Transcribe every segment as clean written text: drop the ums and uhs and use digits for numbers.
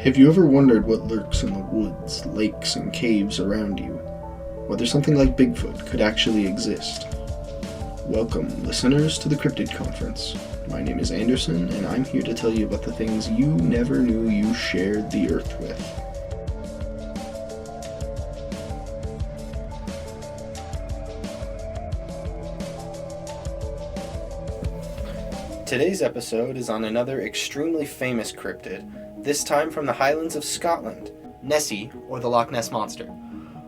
Have you ever wondered what lurks in the woods, lakes, and caves around you? Whether something like Bigfoot could actually exist? Welcome, listeners, to the Cryptid Conference. My name is Anderson, and I'm here to tell you about the things you never knew you shared the Earth with. Today's episode is on another extremely famous cryptid, this time from the highlands of Scotland, Nessie, or the Loch Ness Monster.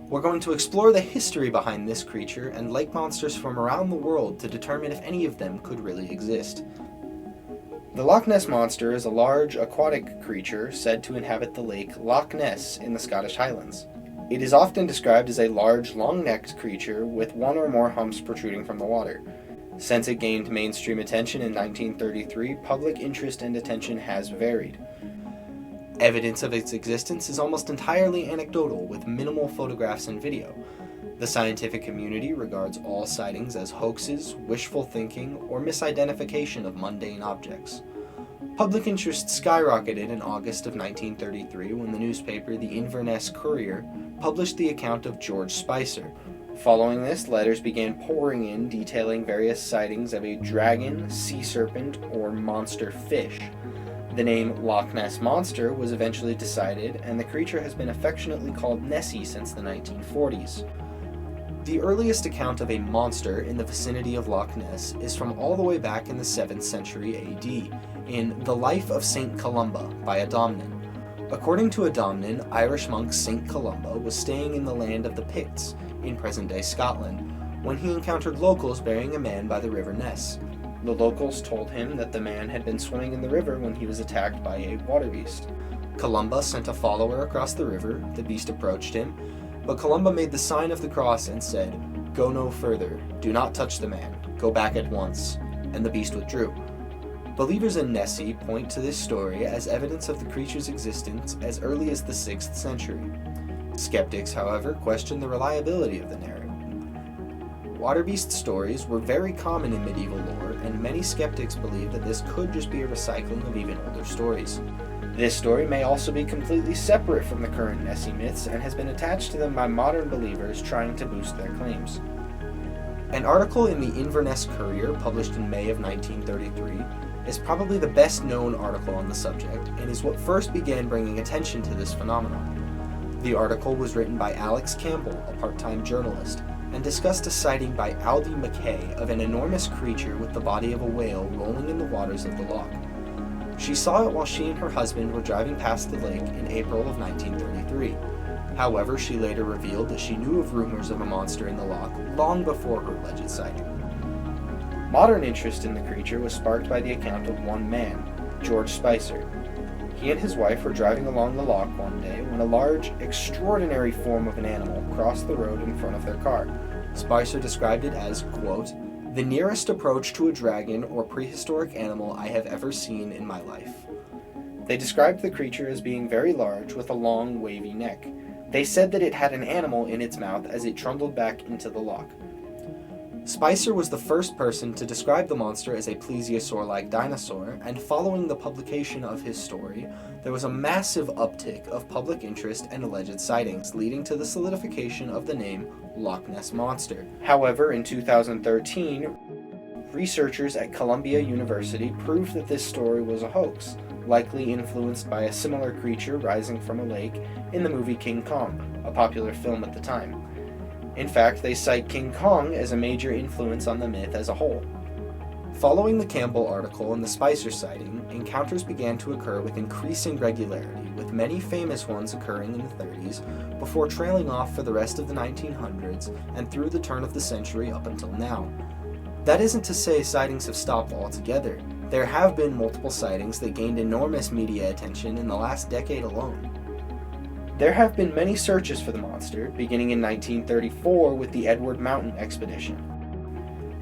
We're going to explore the history behind this creature and lake monsters from around the world to determine if any of them could really exist. The Loch Ness Monster is a large aquatic creature said to inhabit the lake Loch Ness in the Scottish Highlands. It is often described as a large, long-necked creature with one or more humps protruding from the water. Since it gained mainstream attention in 1933, public interest and attention has varied. Evidence of its existence is almost entirely anecdotal, with minimal photographs and video. The scientific community regards all sightings as hoaxes, wishful thinking, or misidentification of mundane objects. Public interest skyrocketed in August of 1933 when the newspaper The Inverness Courier published the account of George Spicer. Following this, letters began pouring in detailing various sightings of a dragon, sea serpent, or monster fish. The name Loch Ness Monster was eventually decided, and the creature has been affectionately called Nessie since the 1940s. The earliest account of a monster in the vicinity of Loch Ness is from all the way back in the 7th century AD, in The Life of St. Columba by a Domnin. According to a Domnin, Irish monk St. Columba was staying in the land of the Picts, in present-day Scotland, when he encountered locals burying a man by the River Ness. The locals told him that the man had been swimming in the river when he was attacked by a water beast. Columba sent a follower across the river. The beast approached him, but Columba made the sign of the cross and said, "Go no further, do not touch the man, go back at once," and the beast withdrew. Believers in Nessie point to this story as evidence of the creature's existence as early as the 6th century. Skeptics, however, question the reliability of the narrative. Water beast stories were very common in medieval lore, and many skeptics believe that this could just be a recycling of even older stories. This story may also be completely separate from the current Nessie myths and has been attached to them by modern believers trying to boost their claims. An article in the Inverness Courier, published in May of 1933, is probably the best known article on the subject and is what first began bringing attention to this phenomenon. The article was written by Alex Campbell, a part-time journalist, and discussed a sighting by Aldi McKay of an enormous creature with the body of a whale rolling in the waters of the loch. She saw it while she and her husband were driving past the lake in April of 1933. However, she later revealed that she knew of rumors of a monster in the loch long before her alleged sighting. Modern interest in the creature was sparked by the account of one man, George Spicer. He and his wife were driving along the loch one day when a large, extraordinary form of an animal crossed the road in front of their car. Spicer described it as, quote, "the nearest approach to a dragon or prehistoric animal I have ever seen in my life." They described the creature as being very large with a long, wavy neck. They said that it had an animal in its mouth as it trundled back into the loch. Spicer was the first person to describe the monster as a plesiosaur-like dinosaur, and following the publication of his story, there was a massive uptick of public interest and alleged sightings, leading to the solidification of the name Loch Ness Monster. However, in 2013, researchers at Columbia University proved that this story was a hoax, likely influenced by a similar creature rising from a lake in the movie King Kong, a popular film at the time. In fact, they cite King Kong as a major influence on the myth as a whole. Following the Campbell article and the Spicer sighting, encounters began to occur with increasing regularity, with many famous ones occurring in the 30s, before trailing off for the rest of the 1900s and through the turn of the century up until now. That isn't to say sightings have stopped altogether. There have been multiple sightings that gained enormous media attention in the last decade alone. There have been many searches for the monster, beginning in 1934 with the Edward Mountain expedition.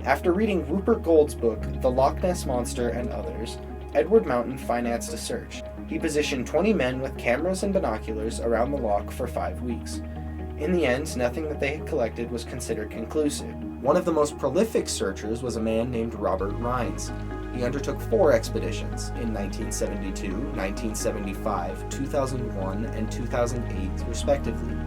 After reading Rupert Gould's book, The Loch Ness Monster and Others, Edward Mountain financed a search. He positioned 20 men with cameras and binoculars around the loch for 5 weeks. In the end, nothing that they had collected was considered conclusive. One of the most prolific searchers was a man named Robert Rhines. He undertook 4 expeditions in 1972, 1975, 2001, and 2008, respectively.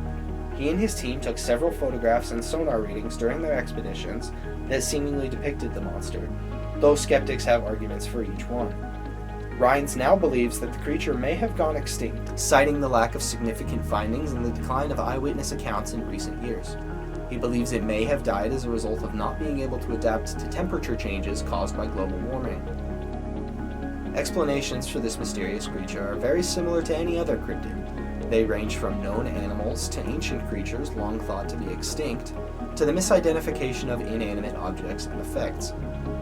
He and his team took several photographs and sonar readings during their expeditions that seemingly depicted the monster, though skeptics have arguments for each one. Rines now believes that the creature may have gone extinct, citing the lack of significant findings and the decline of eyewitness accounts in recent years. He believes it may have died as a result of not being able to adapt to temperature changes caused by global warming. Explanations for this mysterious creature are very similar to any other cryptid. They range from known animals to ancient creatures long thought to be extinct, to the misidentification of inanimate objects and effects.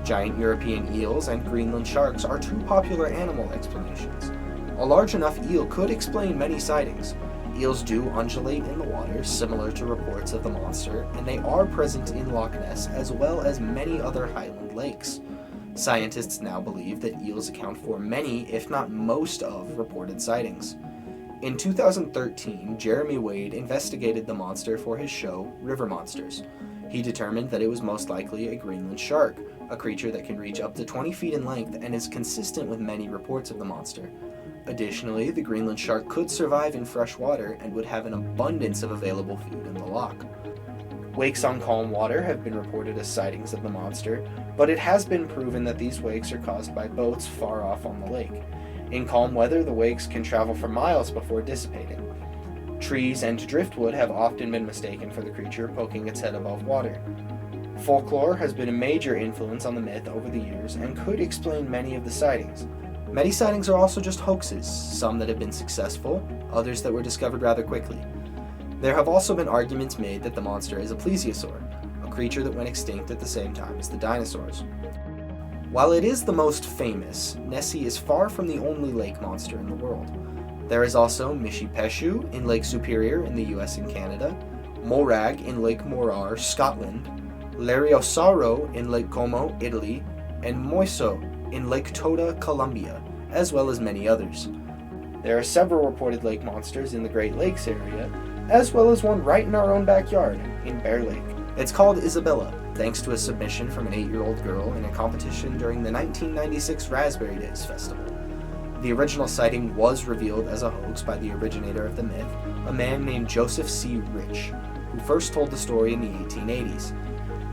Giant European eels and Greenland sharks are 2 popular animal explanations. A large enough eel could explain many sightings. Eels do undulate in the water, similar to reports of the monster, and they are present in Loch Ness as well as many other highland lakes. Scientists now believe that eels account for many, if not most, of reported sightings. In 2013, Jeremy Wade investigated the monster for his show, River Monsters. He determined that it was most likely a Greenland shark, a creature that can reach up to 20 feet in length and is consistent with many reports of the monster. Additionally, the Greenland shark could survive in fresh water and would have an abundance of available food in the loch. Wakes on calm water have been reported as sightings of the monster, but it has been proven that these wakes are caused by boats far off on the lake. In calm weather, the wakes can travel for miles before dissipating. Trees and driftwood have often been mistaken for the creature poking its head above water. Folklore has been a major influence on the myth over the years and could explain many of the sightings. Many sightings are also just hoaxes, some that have been successful, others that were discovered rather quickly. There have also been arguments made that the monster is a plesiosaur, a creature that went extinct at the same time as the dinosaurs. While it is the most famous, Nessie is far from the only lake monster in the world. There is also Mishipeshu in Lake Superior in the US and Canada, Morag in Lake Morar, Scotland, Lariosaro in Lake Como, Italy, and Moiso in Lake Toda, Colombia, as well as many others. There are several reported lake monsters in the Great Lakes area, as well as one right in our own backyard, in Bear Lake. It's called Isabella, thanks to a submission from an 8-year-old girl in a competition during the 1996 Raspberry Days Festival. The original sighting was revealed as a hoax by the originator of the myth, a man named Joseph C. Rich, who first told the story in the 1880s.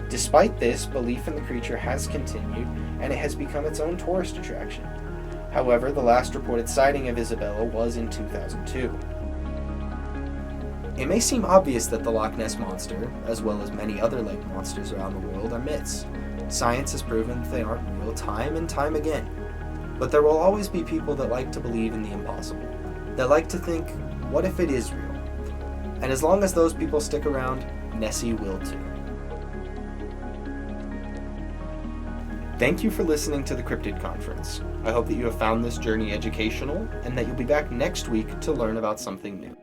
Despite this, belief in the creature has continued, and it has become its own tourist attraction. However, the last reported sighting of Isabella was in 2002. It may seem obvious that the Loch Ness Monster, as well as many other lake monsters around the world, are myths. Science has proven that they aren't real time and time again. But there will always be people that like to believe in the impossible, that like to think, what if it is real? And as long as those people stick around, Nessie will too. Thank you for listening to the Cryptid Conference. I hope that you have found this journey educational and that you'll be back next week to learn about something new.